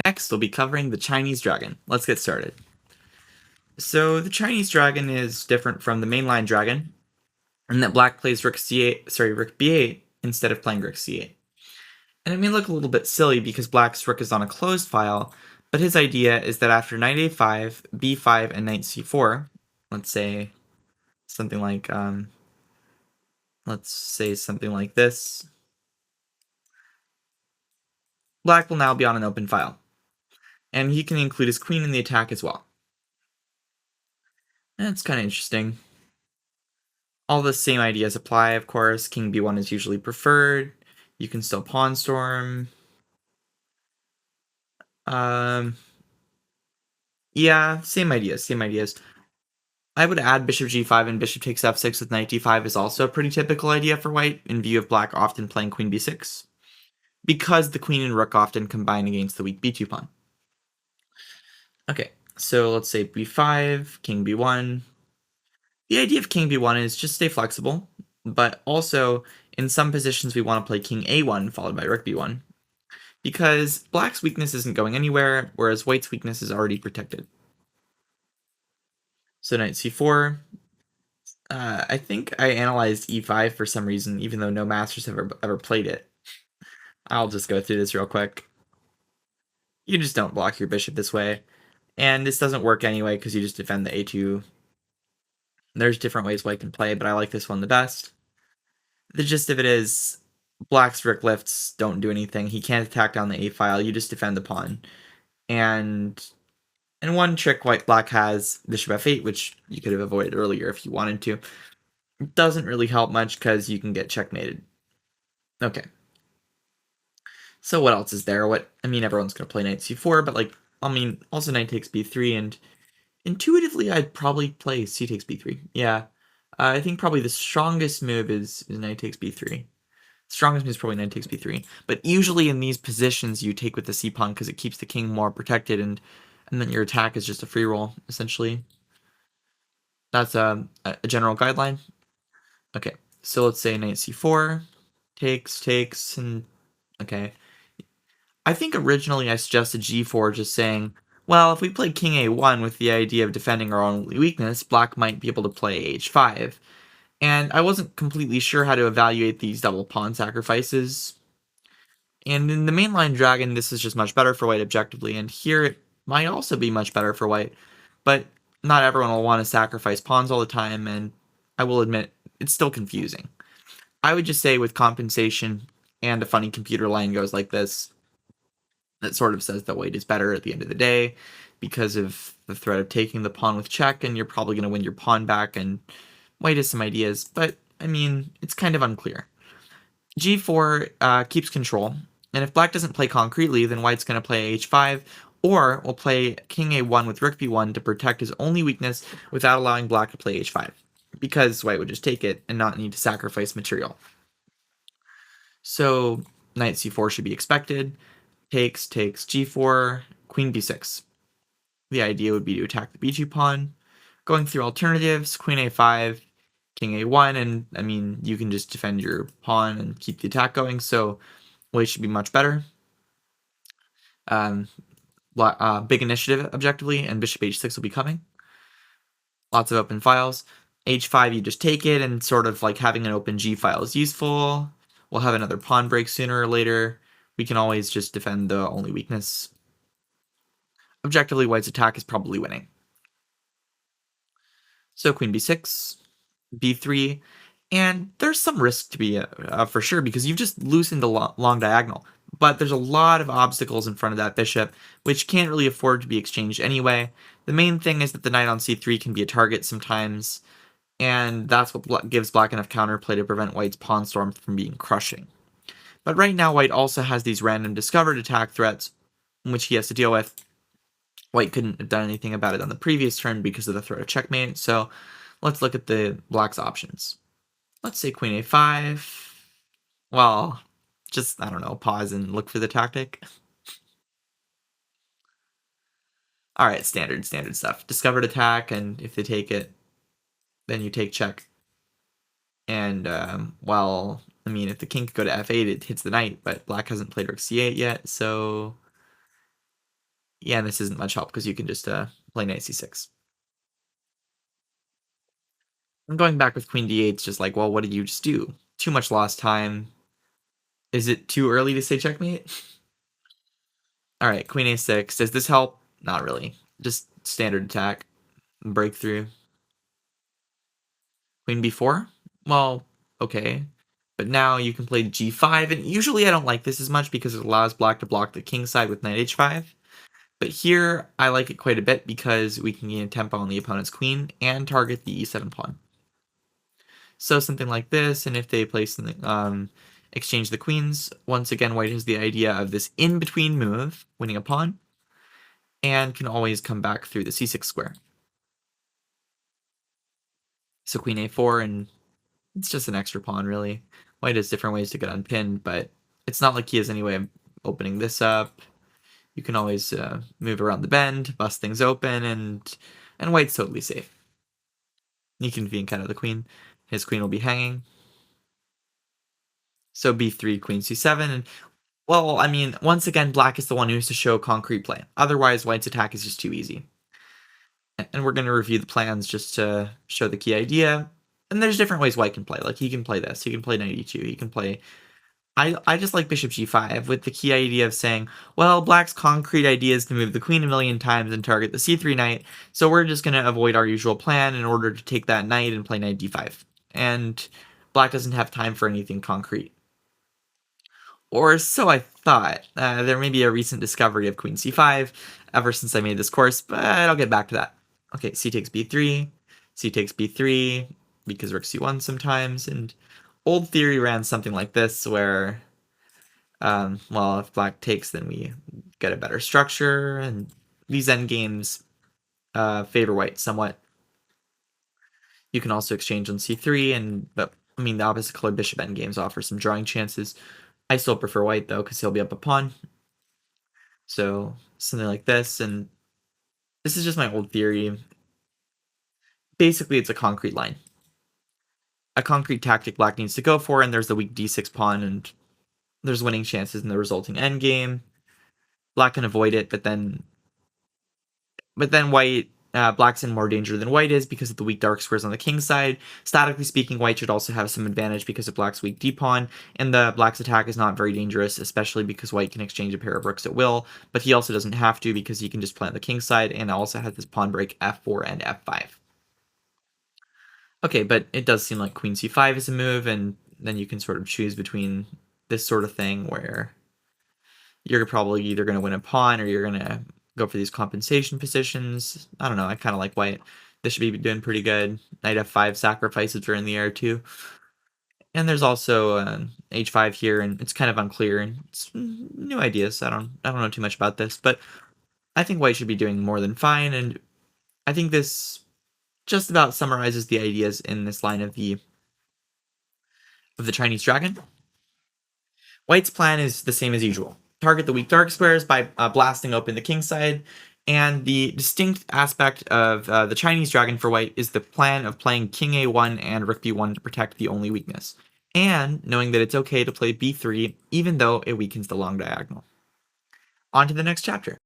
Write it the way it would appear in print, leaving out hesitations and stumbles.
Next, we'll be covering the Chinese dragon. Let's get started. So, the Chinese dragon is different from the mainline dragon in that black plays rook b8 instead of playing rook c8. And it may look a little bit silly because black's rook is on a closed file, but his idea is that after knight a5, b5, and knight c4, let's say something like this, black will now be on an open file, and he can include his queen in the attack as well. That's kind of interesting. All the same ideas apply, of course. King b1 is usually preferred. You can still pawn storm. Yeah, same ideas. I would add bishop g5 and bishop takes f6 with knight d5 is also a pretty typical idea for white in view of black often playing queen b6, because the queen and rook often combine against the weak b2 pawn. Okay, so let's say b5, king b1. The idea of king b1 is just stay flexible, but also in some positions we want to play king a1 followed by rook b1, because black's weakness isn't going anywhere, whereas white's weakness is already protected. So knight c4. I think I analyzed e5 for some reason, even though no masters have ever played it. I'll just go through this real quick. You just don't block your bishop this way, and this doesn't work anyway because you just defend the a2. There's different ways white can play, but I like this one the best. The gist of it is, black's rook lifts don't do anything. He can't attack down the a file. You just defend the pawn. And one trick black has, bishop f8, which you could have avoided earlier if you wanted to. It doesn't really help much because you can get checkmated. Okay. So what else is there? Everyone's going to play knight c4, but also knight takes b3, and intuitively I'd probably play c takes b3. Yeah. I think probably the strongest move is knight takes b3. Strongest move is probably knight takes b3. But usually in these positions you take with the c pawn because it keeps the king more protected, and then your attack is just a free roll, essentially. That's a general guideline. Okay, so let's say knight c4, takes, and okay. I think originally I suggested g4 just saying, well, if we play king a1 with the idea of defending our only weakness, black might be able to play h5. And I wasn't completely sure how to evaluate these double pawn sacrifices. And in the mainline dragon, this is just much better for white objectively, and here it might also be much better for white, but not everyone will want to sacrifice pawns all the time, and I will admit, it's still confusing. I would just say with compensation and a funny computer line goes like this, that sort of says that white is better at the end of the day because of the threat of taking the pawn with check, and you're probably going to win your pawn back, and white has some ideas, but it's kind of unclear. g4 keeps control, and if black doesn't play concretely, then white's going to play h5, or will play king a1 with rook b1 to protect his only weakness without allowing black to play h5, because white would just take it and not need to sacrifice material. So knight c4 should be expected. Takes g4, queen b6. The idea would be to attack the b2 pawn. Going through alternatives, queen a5, king a1, and you can just defend your pawn and keep the attack going, so white should be much better. Big initiative objectively, and bishop h6 will be coming. Lots of open files. h5, you just take it, and sort of like having an open g file is useful. We'll have another pawn break sooner or later. We can always just defend the only weakness. Objectively, white's attack is probably winning. So queen b6, b3, and there's some risk to be for sure, because you've just loosened the long diagonal, but there's a lot of obstacles in front of that bishop, which can't really afford to be exchanged anyway. The main thing is that the knight on c3 can be a target sometimes, and that's what gives black enough counterplay to prevent white's pawn storm from being crushing. But right now, white also has these random discovered attack threats, which he has to deal with. White couldn't have done anything about it on the previous turn because of the threat of checkmate, so let's look at the black's options. Let's say queen a5. Well, just, I don't know, pause and look for the tactic. Alright, standard stuff. Discovered attack, and if they take it, then you take check. And, if the king could go to f8, it hits the knight, but black hasn't played rook c8 yet, so Yeah, and this isn't much help because you can just play knight c6. And going back with queen d8 is just like, well, what did you just do? Too much lost time. Is it too early to say checkmate? All right, queen a6. Does this help? Not really. Just standard attack, breakthrough. Queen b4? Well, okay. But now you can play g5, and usually I don't like this as much because it allows black to block the king side with knight h5. But here, I like it quite a bit because we can gain tempo on the opponent's queen and target the e7 pawn. So something like this, and if they place something, exchange the queens, once again, white has the idea of this in-between move, winning a pawn, and can always come back through the c6 square. So queen a4, and it's just an extra pawn, really. White has different ways to get unpinned, but it's not like he has any way of opening this up. You can always move around the bend, bust things open, and white's totally safe. You can v and cut out the queen. His queen will be hanging. So b3, queen c7, and well, I mean, once again, black is the one who has to show concrete play. Otherwise, white's attack is just too easy. And we're going to review the plans just to show the key idea. And there's different ways white can play. Like, he can play this. He can play knight e2. He can play... I just like bishop g5 with the key idea of saying, well, black's concrete idea is to move the queen a million times and target the c3 knight, so we're just going to avoid our usual plan in order to take that knight and play knight d5. And black doesn't have time for anything concrete. Or so I thought. There may be a recent discovery of queen c5 ever since I made this course, but I'll get back to that. Okay, c takes b3, c takes b3, because rook c1 sometimes, and old theory ran something like this, where, well, if black takes, then we get a better structure, and these endgames favor white somewhat. You can also exchange on c3, but I mean, the opposite colored bishop endgames offer some drawing chances. I still prefer white, though, because he'll be up a pawn. So something like this, and this is just my old theory. Basically, it's a concrete line. A concrete tactic black needs to go for, and there's the weak d6 pawn, and there's winning chances in the resulting endgame. Black can avoid it, but then white, black's in more danger than white is because of the weak dark squares on the king side. Statically speaking, white should also have some advantage because of black's weak d-pawn, and the black's attack is not very dangerous, especially because white can exchange a pair of rooks at will, but he also doesn't have to because he can just play on the king side, and also has this pawn break f4 and f5. Okay, but it does seem like queen c5 is a move, and then you can sort of choose between this sort of thing where you're probably either going to win a pawn or you're going to go for these compensation positions. I don't know. I kind of like white. This should be doing pretty good. Knight f5 sacrifices are in the air too. And there's also h5 here, and it's kind of unclear. And it's new ideas. I don't know too much about this, but I think white should be doing more than fine. And I think this just about summarizes the ideas in this line of the Chinese dragon. White's plan is the same as usual. Target the weak dark squares by blasting open the king side, and the distinct aspect of the Chinese dragon for white is the plan of playing king a1 and rook b1 to protect the only weakness, and knowing that it's okay to play b3 even though it weakens the long diagonal. On to the next chapter.